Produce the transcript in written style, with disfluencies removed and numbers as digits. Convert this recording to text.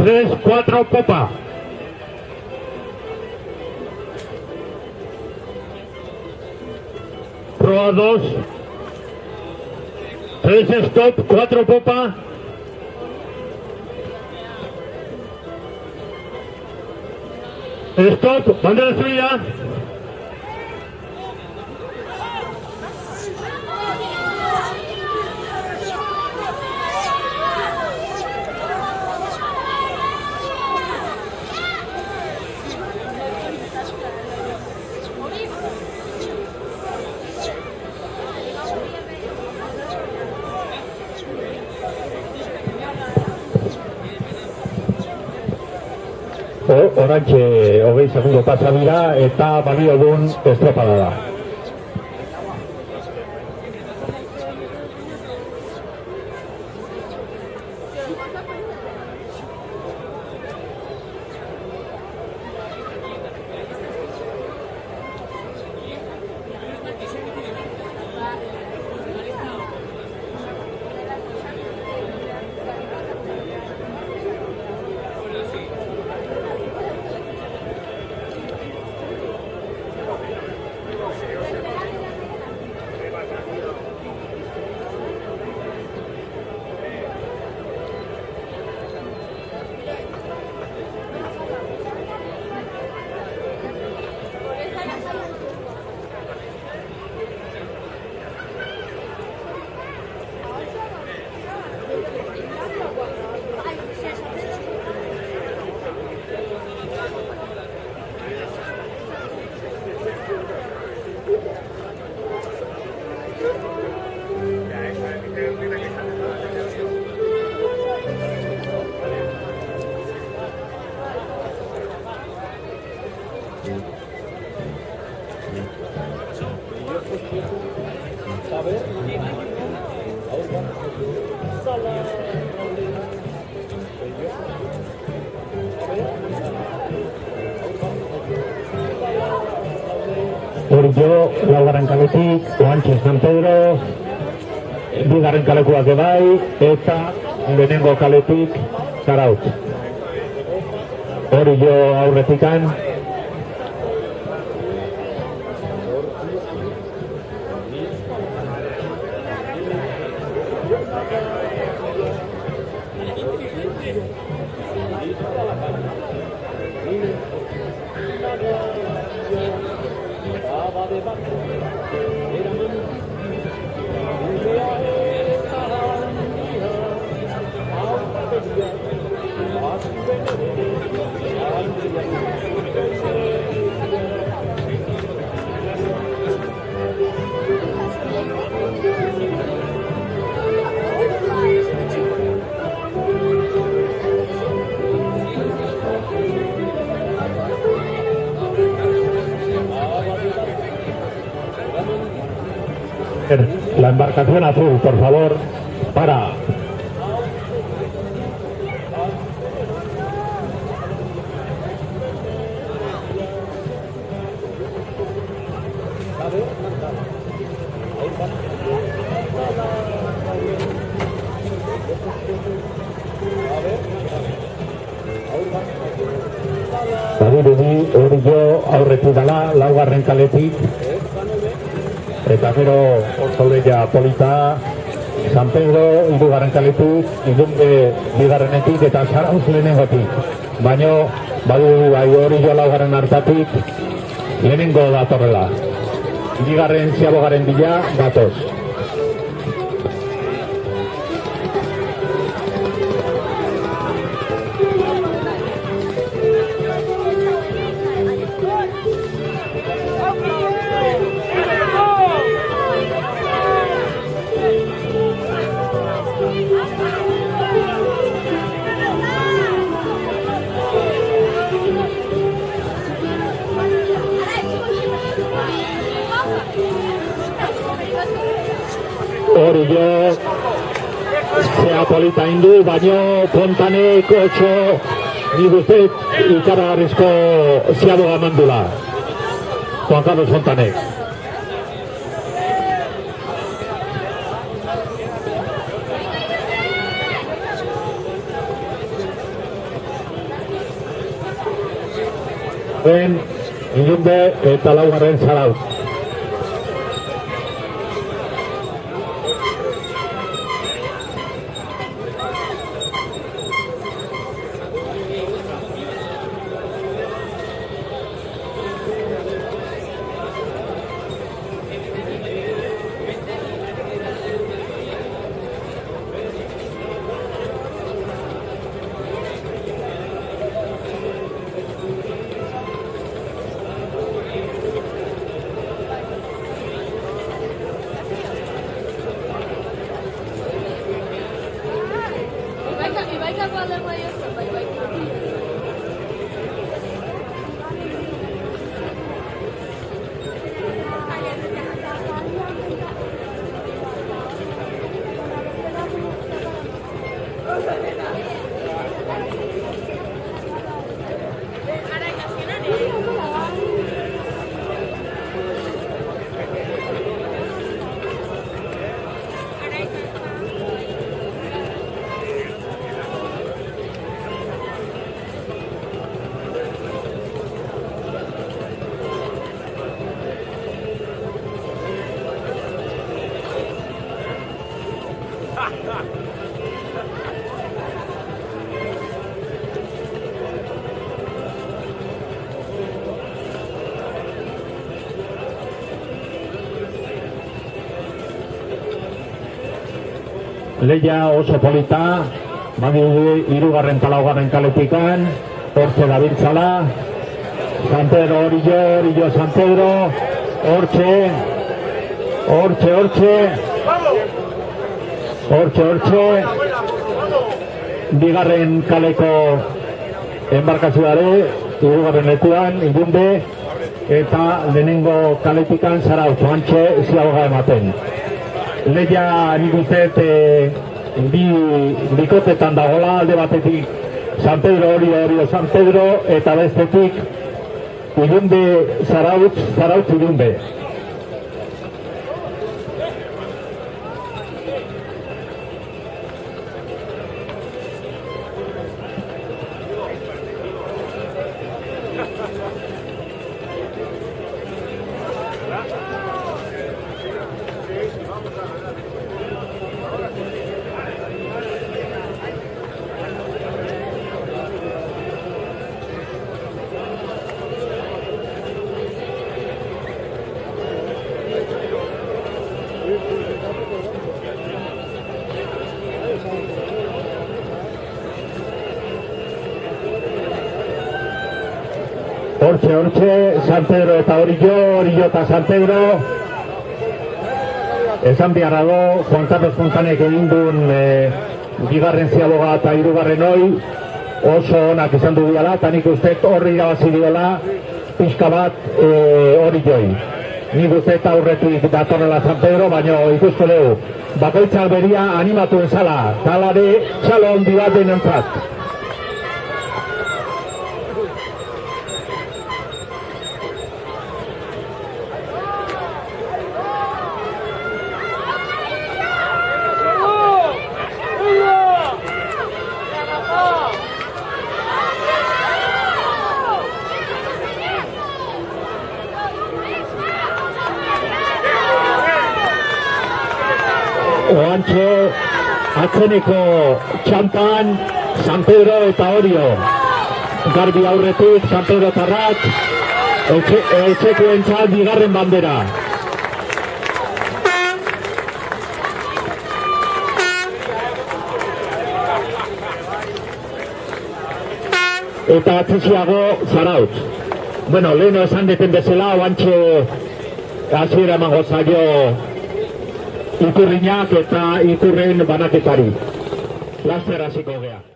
3-4 popa. Proa 2. 3 stop, 4 popa. Stop, bandera suya. Orantxe, 20 segundo pasa dira eta balio duen estropada da. Orillo, laugarren kaletik, Oantxe San Pedro, bigarren kalekuak ebai, eta lehenengo kaletik, Zarautz. Orillo aurretikan. La embarcación azul, por favor, para. Badirudi Orillo aurretik dala, laugarren kaletik. Eta gero Ortoldeia polita, San Pedro hirugarren kaletik, Ilunde bigarrenetik eta Zarautz lehenengotik. Baina badu Orillo laugarren hartatik lehenengo datorrela. Bigarren ziabogaren bila datoz. Orillo zea polita indu, baino Fontanek 8 nik uste ikaragarrizko ziaboga mandula. Juan Carlos Fontanek. Ben, Ilunbe eta laugarren Zarautz. Lehia oso polita, badiru hirugarren eta laugarren kaletikan, hortxe dabiltzala, San Pedro Orillo, San Pedro, hortxe, bigarren kaleko enbarkazioare, hirugarren lekuan, Ilunbe, eta lehenengo kaletikan Zarautz, oantxe ziagoga ematen. Lehia nik usteet bikotetan dagoela, alde batetik San Pedro Orillo, San Pedro, eta bestetik Ilunbe Zarautz Ilunbe. Hortxe, San Pedro eta Orillo eta San Pedro. Esan biharra do, Juan Carlos Fontanek egin duen bigarren ziaboga eta hirugarren hoi oso onak izan du biala, eta nik uste horri irabazi diola pixka bat Orilloi. Nik uste eta aurretik datorrela San Pedro, baina ikusko dugu. Bakoitzak beria animatuen zala, talare txalo handi bat denentzat. Oantxe, atzeneko txampan, San Pedro eta Orio. Garbi aurretik, San Pedro Tarrak, etxekuen txal bigarren bandera. Eta atzesiago Zarautz. Bueno, leheno esan deten bezala, oantxe hasiera emango zaio ikurriñak eta ikurren banaketari. Laster hasiko gea.